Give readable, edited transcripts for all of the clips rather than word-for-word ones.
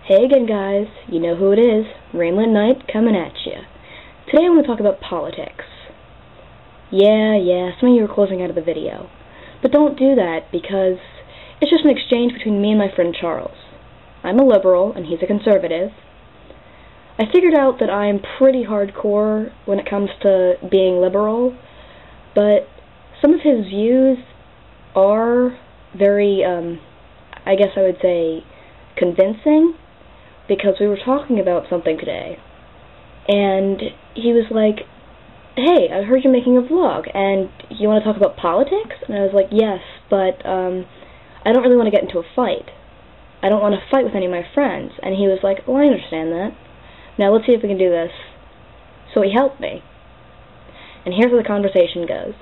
Hey again, guys. You know who it is. Rainland Knight coming at you. Today I'm going to talk about politics. Yeah, some of you are closing out of the video. But don't do that, because it's just an exchange between me and my friend Charles. I'm a liberal, and he's a conservative. I figured out that I'm pretty hardcore when it comes to being liberal, but some of his views are very, I guess I would say, convincing, because we were talking about something today, and he was like, hey, I heard you're making a vlog, and you want to talk about politics? And I was like, yes, but I don't really want to get into a fight. I don't want to fight with any of my friends. And he was like, oh, I understand that. Now let's see if we can do this. So he helped me. And here's where the conversation goes.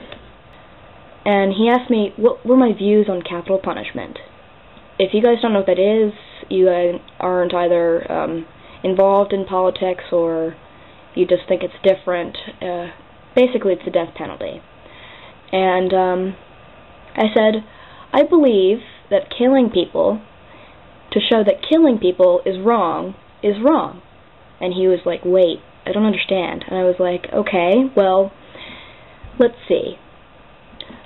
And he asked me what were my views on capital punishment. If you guys don't know what that is, you aren't either involved in politics or you just think it's different. Basically, it's the death penalty. And I said, I believe that killing people, to show that killing people is wrong, is wrong. And he was like, wait, I don't understand. And I was like, okay, well, let's see.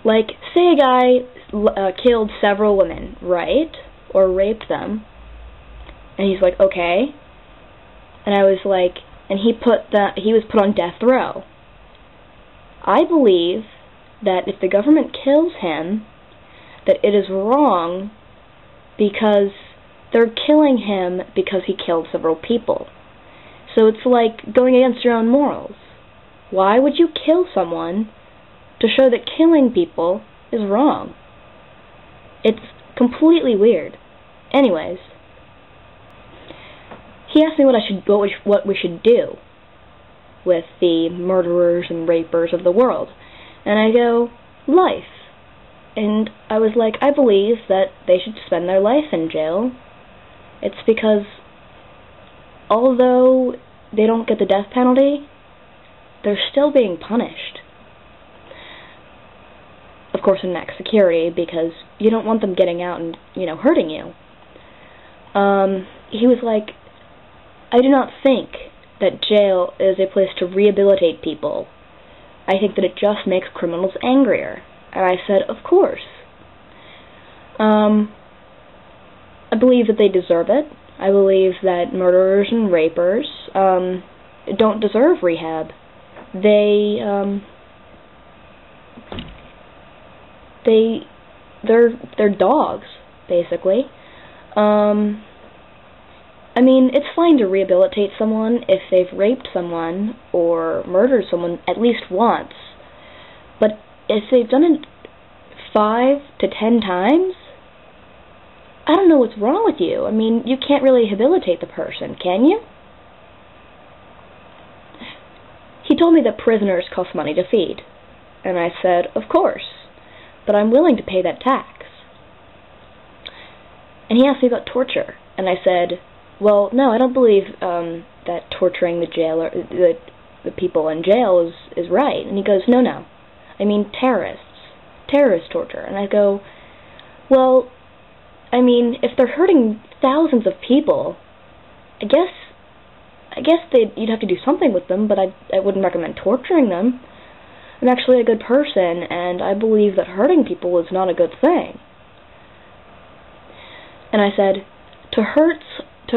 Like, say a guy killed several women, right? Or raped them. And he's like, okay. And I was like, and he was put on death row. I believe that if the government kills him, that it is wrong because they're killing him because he killed several people. So it's like going against your own morals. Why would you kill someone to show that killing people is wrong? It's completely weird. Anyways, he asked me what we should do with the murderers and rapers of the world. And I go, life. And I was like, I believe that they should spend their life in jail. It's because although they don't get the death penalty, they're still being punished. Of course, in max security, because you don't want them getting out and, hurting you. He was like, I do not think that jail is a place to rehabilitate people. I think that it just makes criminals angrier. And I said, of course. I believe that they deserve it. I believe that murderers and rapers don't deserve rehab. They're dogs, basically. I mean, it's fine to rehabilitate someone if they've raped someone or murdered someone at least once. But if they've done it 5 to 10 times, I don't know what's wrong with you. I mean, you can't really rehabilitate the person, can you? He told me that prisoners cost money to feed. And I said, of course, but I'm willing to pay that tax. And he asked me about torture. And I said, well, no, I don't believe that torturing the people in jail is right. And he goes, no. I mean terrorist torture. And I go, well, I mean, if they're hurting thousands of people, I guess you'd have to do something with them, but I wouldn't recommend torturing them. I'm actually a good person, and I believe that hurting people is not a good thing. And I said, to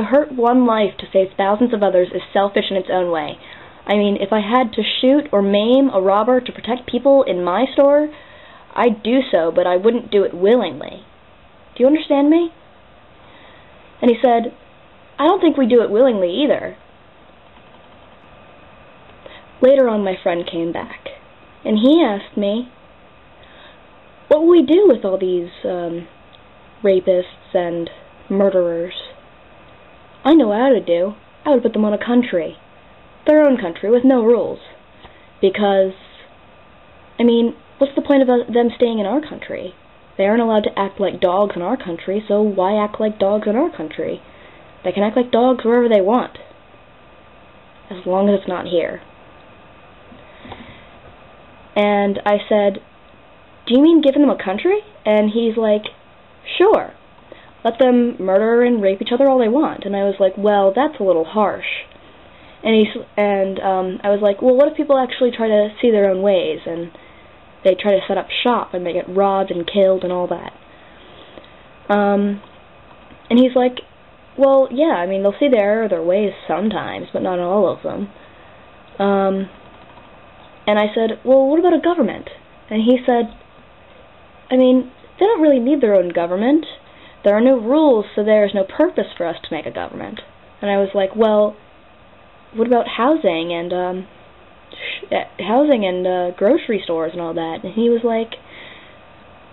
hurt one life to save thousands of others is selfish in its own way. I mean, if I had to shoot or maim a robber to protect people in my store, I'd do so, but I wouldn't do it willingly. Do you understand me? And he said, I don't think we do it willingly either. Later on, my friend came back, and he asked me, what will we do with all these rapists and murderers? I know what I would do. I would put them on a country. Their own country, with no rules. Because, I mean, what's the point of them staying in our country? They aren't allowed to act like dogs in our country, so why act like dogs in our country? They can act like dogs wherever they want. As long as it's not here. And I said, do you mean giving them a country? And he's like, sure. let them murder and rape each other all they want. And I was like, well, that's a little harsh. And I was like, well, what if people actually try to see their own ways, and they try to set up shop, and they get robbed and killed and all that? And he's like, well, yeah, I mean, they'll see their ways sometimes, but not all of them. And I said, well, what about a government? And he said, I mean, they don't really need their own government. There are no rules, so there is no purpose for us to make a government. And I was like, well, what about housing and grocery stores and all that? And he was like,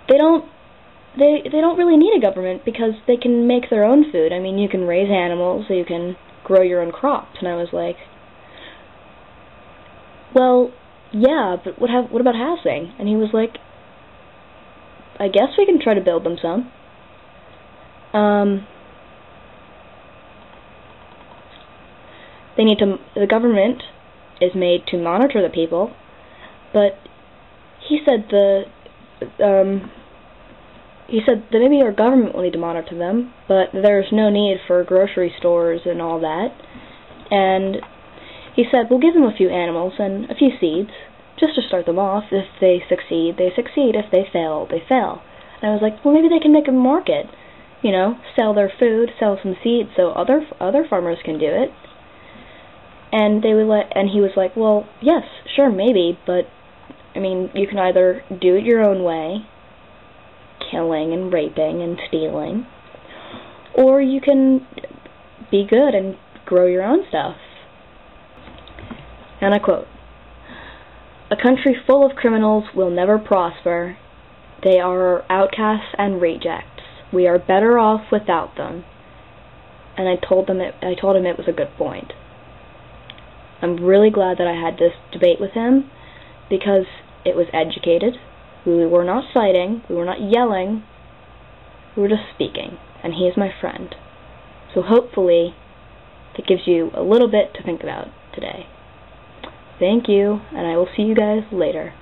they don't really need a government because they can make their own food. I mean, you can raise animals, so you can grow your own crops. And I was like, well, yeah, but what about housing? And he was like, I guess we can try to build them some. The government is made to monitor the people, but he said that maybe our government will need to monitor them, but there's no need for grocery stores and all that. And he said, we'll give them a few animals and a few seeds, just to start them off. If they succeed, they succeed. If they fail, they fail. And I was like, well, maybe they can make a market, you know, sell their food, sell some seeds, so other farmers can do it. And and he was like, well, yes, sure, maybe, but, I mean, you can either do it your own way, killing and raping and stealing, or you can be good and grow your own stuff. And I quote, "A country full of criminals will never prosper. They are outcasts and rejects. We are better off without them." And I told him it was a good point. I'm really glad that I had this debate with him, because it was educated. We were not fighting, we were not yelling, we were just speaking, and he is my friend. So hopefully that gives you a little bit to think about today. Thank you, and I will see you guys later.